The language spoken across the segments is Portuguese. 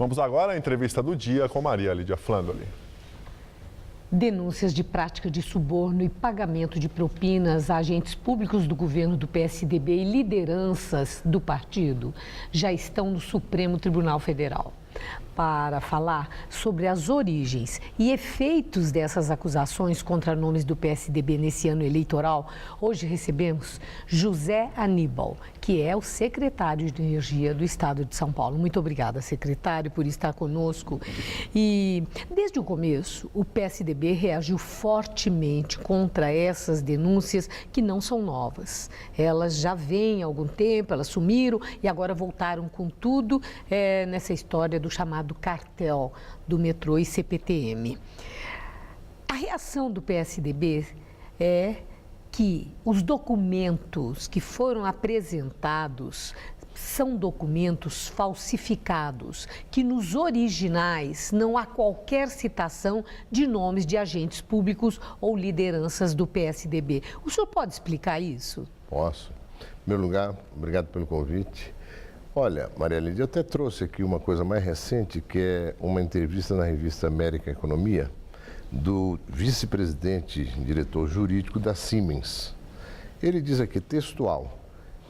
Vamos agora à entrevista do dia com Maria Lídia Flandoli. Denúncias de prática de suborno e pagamento de propinas a agentes públicos do governo do PSDB e lideranças do partido já estão no Supremo Tribunal Federal. Para falar sobre as origens e efeitos dessas acusações contra nomes do PSDB nesse ano eleitoral, hoje recebemos José Aníbal, que é o secretário de Energia do Estado de São Paulo. Muito obrigada, secretário, por estar conosco. E desde o começo, o PSDB reagiu fortemente contra essas denúncias que não são novas. Elas já vêm há algum tempo, elas sumiram e agora voltaram com tudo nessa história do chamado cartel do metrô e CPTM. A reação do PSDB é que os documentos que foram apresentados são documentos falsificados, que nos originais não há qualquer citação de nomes de agentes públicos ou lideranças do PSDB. O senhor pode explicar isso? Posso. Em primeiro lugar, obrigado pelo convite. Olha, Maria Lídia, eu até trouxe aqui uma coisa mais recente, que é uma entrevista na revista América Economia, do vice-presidente, diretor jurídico da Siemens. Ele diz aqui, textual,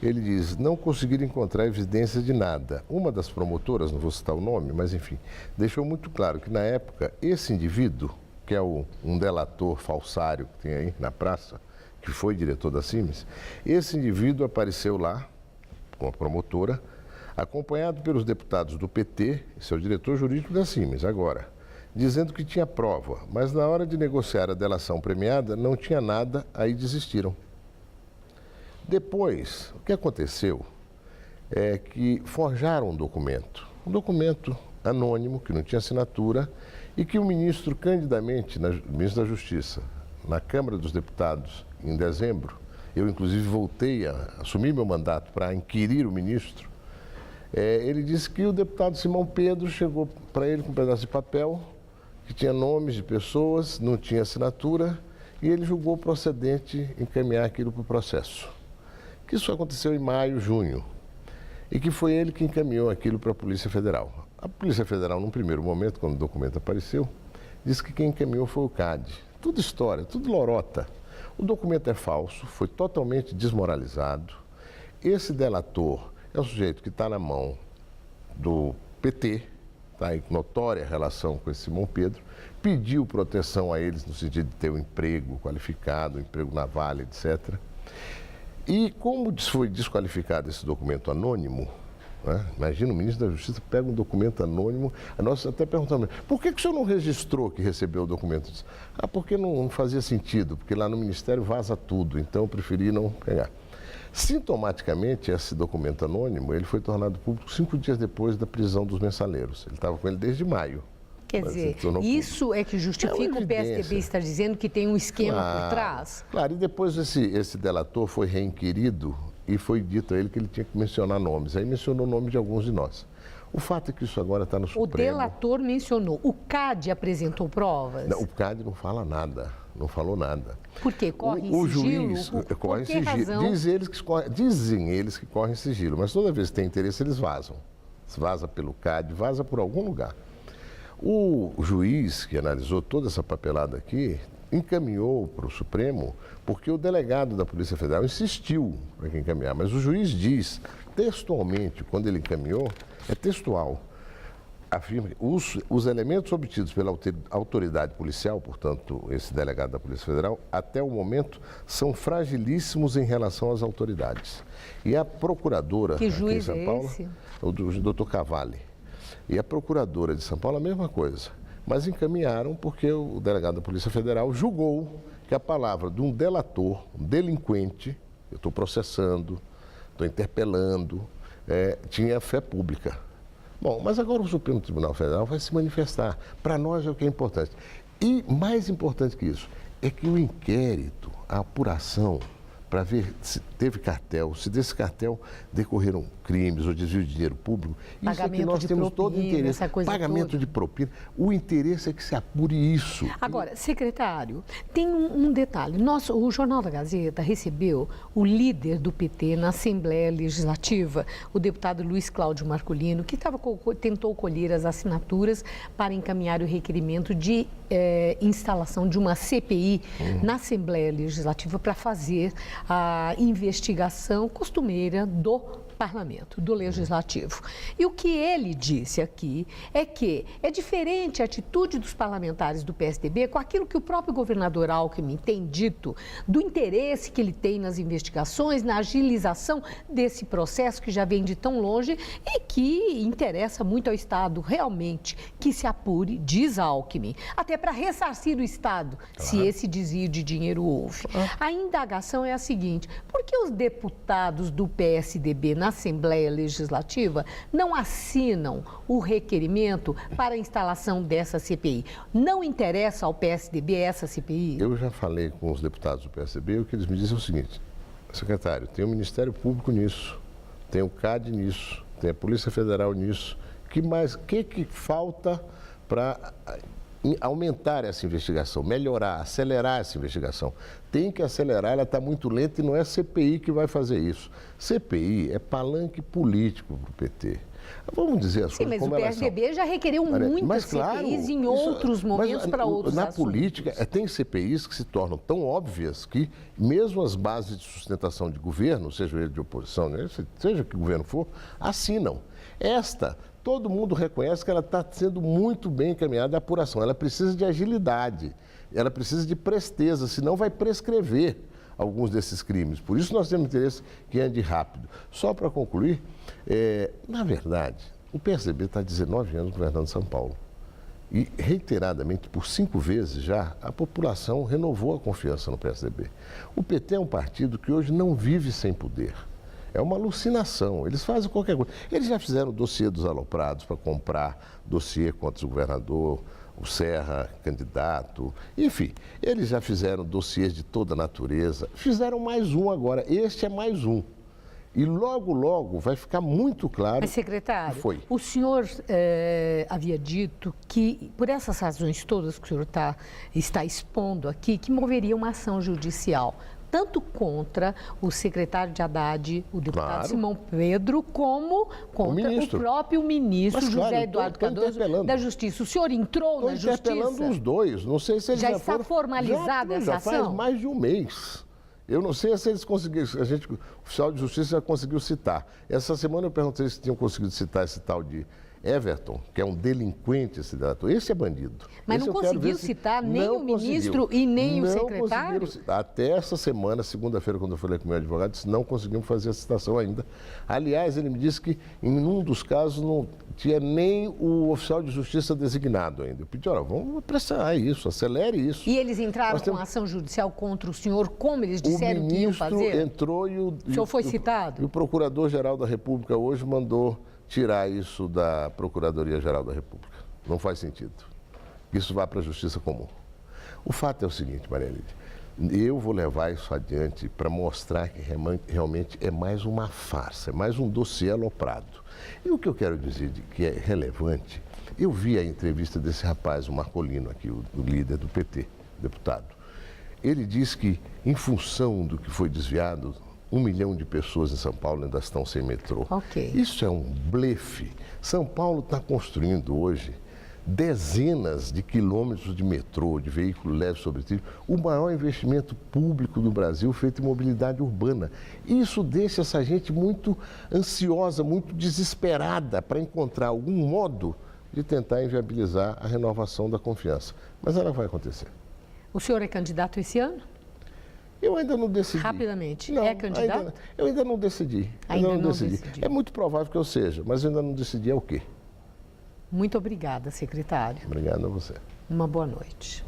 ele diz, não conseguiram encontrar evidência de nada. Uma das promotoras, não vou citar o nome, mas enfim, deixou muito claro que na época, esse indivíduo, que é um delator falsário que tem aí na praça, que foi diretor da Siemens, esse indivíduo apareceu lá, com a promotora, acompanhado pelos deputados do PT, esse é o diretor jurídico da Siemens, agora, dizendo que tinha prova, mas na hora de negociar a delação premiada não tinha nada, aí desistiram. Depois, o que aconteceu é que forjaram um documento anônimo, que não tinha assinatura, e que o ministro, candidamente, ministro da Justiça, na Câmara dos Deputados, em dezembro, eu inclusive voltei a assumir meu mandato para inquirir o ministro, ele disse que o deputado Simão Pedro chegou para ele com um pedaço de papel, que tinha nomes de pessoas, não tinha assinatura, e ele julgou procedente encaminhar aquilo para o processo. Que isso aconteceu em maio, junho, e que foi ele que encaminhou aquilo para a Polícia Federal. A Polícia Federal, num primeiro momento, quando o documento apareceu, disse que quem encaminhou foi o CAD. Tudo história, tudo lorota. O documento é falso, foi totalmente desmoralizado. Esse delator é o sujeito que está na mão do PT, está em notória relação com esse Simão Pedro, pediu proteção a eles no sentido de ter um emprego qualificado, um emprego na Vale, etc. E como foi desqualificado esse documento anônimo, né? Imagina, o ministro da Justiça pega um documento anônimo, nós até perguntamos, por que o senhor não registrou que recebeu o documento? Porque não fazia sentido, porque lá no Ministério vaza tudo, então eu preferi não pegar. Sintomaticamente, esse documento anônimo, ele foi tornado público 5 dias depois da prisão dos mensaleiros. Ele estava com ele desde maio. Quer dizer, isso é que justifica o PSDB estar dizendo que tem um esquema por trás? Claro, e depois esse delator foi reinquirido e foi dito a ele que ele tinha que mencionar nomes. Aí mencionou o nome de alguns de nós. O fato é que isso agora está no Supremo. O delator mencionou. O CAD apresentou provas? Não, o CAD não fala nada, não falou nada. Por quê? Corre em sigilo? O juiz corre em sigilo. Dizem eles que correm em sigilo, mas toda vez que tem interesse eles vazam. Vaza pelo CAD, vaza por algum lugar. O juiz que analisou toda essa papelada aqui encaminhou para o Supremo porque o delegado da Polícia Federal insistiu para que encaminhar, mas o juiz diz textualmente, quando ele encaminhou, é textual, afirma que os elementos obtidos pela autoridade policial, portanto, esse delegado da Polícia Federal, até o momento, são fragilíssimos em relação às autoridades. E a procuradora que aqui em juiz São Paulo, esse? O doutor Cavalli, e a procuradora de São Paulo, a mesma coisa. Mas encaminharam porque o delegado da Polícia Federal julgou que a palavra de um delator, um delinquente, eu estou processando, estou interpelando, tinha fé pública. Bom, mas agora o Supremo Tribunal Federal vai se manifestar. Para nós é o que é importante. E mais importante que isso, é que o inquérito, a apuração, para ver se teve cartel, se desse cartel decorreram crimes ou desvio de dinheiro público, isso é que nós temos todo o interesse. Pagamento de propina. O interesse é que se apure isso. Agora, secretário, tem um detalhe. O Jornal da Gazeta recebeu o líder do PT na Assembleia Legislativa, o deputado Luiz Cláudio Marcolino, que tentou colher as assinaturas para encaminhar o requerimento de instalação de uma CPI na Assembleia Legislativa para fazer a investigação costumeira do Parlamento, do Legislativo. E o que ele disse aqui é que é diferente a atitude dos parlamentares do PSDB com aquilo que o próprio governador Alckmin tem dito do interesse que ele tem nas investigações, na agilização desse processo que já vem de tão longe e que interessa muito ao Estado realmente que se apure, diz Alckmin, até para ressarcir o Estado, se esse desvio de dinheiro houve. A indagação é a seguinte: por que os deputados do PSDB na Assembleia Legislativa não assinam o requerimento para a instalação dessa CPI? Não interessa ao PSDB essa CPI? Eu já falei com os deputados do PSDB e o que eles me dizem é o seguinte: secretário, tem o Ministério Público nisso, tem o CAD nisso, tem a Polícia Federal nisso. O que falta para aumentar essa investigação, melhorar, acelerar essa investigação? Tem que acelerar, ela está muito lenta e não é a CPI que vai fazer isso. CPI é palanque político para o PT. Vamos dizer as coisas como elas são. Mas o PSDB já requereu muitas CPIs em outros momentos para outros assuntos. Na política, tem CPIs que se tornam tão óbvias que mesmo as bases de sustentação de governo, seja ele de oposição, seja que governo for, assinam. Todo mundo reconhece que ela está sendo muito bem encaminhada a apuração. Ela precisa de agilidade, ela precisa de presteza, senão vai prescrever alguns desses crimes. Por isso nós temos interesse que ande rápido. Só para concluir, na verdade, o PSDB está há 19 anos governando São Paulo. E, reiteradamente, por 5 vezes já, a população renovou a confiança no PSDB. O PT é um partido que hoje não vive sem poder. É uma alucinação, eles fazem qualquer coisa. Eles já fizeram o dossiê dos aloprados para comprar dossiê contra o governador, o Serra, candidato, enfim. Eles já fizeram dossiês de toda natureza, fizeram mais um agora, este é mais um. E logo, logo vai ficar muito claro. Mas, secretário, o senhor havia dito que, por essas razões todas que o senhor está expondo aqui, que moveria uma ação judicial, tanto contra o secretário de Haddad, o deputado Simão Pedro, como contra o próprio ministro José Eduardo Cardoso da Justiça. O senhor entrou na Justiça? Estou interpelando os dois. Não sei se eles já está formalizada essa ação? Já faz mais de um mês. Eu não sei se eles conseguiram, o oficial de justiça já conseguiu citar. Essa semana eu perguntei se tinham conseguido citar esse tal de Everton, que é um delinquente cidadão. Esse é bandido. Mas não conseguiu citar nem o ministro e nem o secretário? Até essa semana, segunda-feira, quando eu falei com o meu advogado, disse não conseguimos fazer a citação ainda. Aliás, ele me disse que em um dos casos não tinha nem o oficial de justiça designado ainda. Eu pedi, olha, vamos apressar isso, acelere isso. E eles entraram com ação judicial contra o senhor, como eles disseram que iam fazer? O ministro entrou e o senhor foi citado? E o Procurador-Geral da República hoje mandou tirar isso da Procuradoria-Geral da República. Não faz sentido. Isso vai para a Justiça Comum. O fato é o seguinte, Maria Lídia, eu vou levar isso adiante para mostrar que realmente é mais uma farsa, é mais um dossiê aloprado. E o que eu quero dizer que é relevante, eu vi a entrevista desse rapaz, o Marcolino aqui, o líder do PT, deputado. Ele diz que, em função do que foi desviado, 1 milhão de pessoas em São Paulo ainda estão sem metrô. Isso é um blefe. São Paulo está construindo hoje dezenas de quilômetros de metrô, de veículo leve sobre trilho, o maior investimento público do Brasil feito em mobilidade urbana. Isso deixa essa gente muito ansiosa, muito desesperada para encontrar algum modo de tentar inviabilizar a renovação da confiança. Mas ela vai acontecer. O senhor é candidato esse ano? Eu ainda não decidi. Rapidamente. Não, é candidato? Eu ainda não decidi. Ainda não decidi. É muito provável que eu seja, mas eu ainda não decidi é o quê. Muito obrigada, secretário. Obrigado a você. Uma boa noite.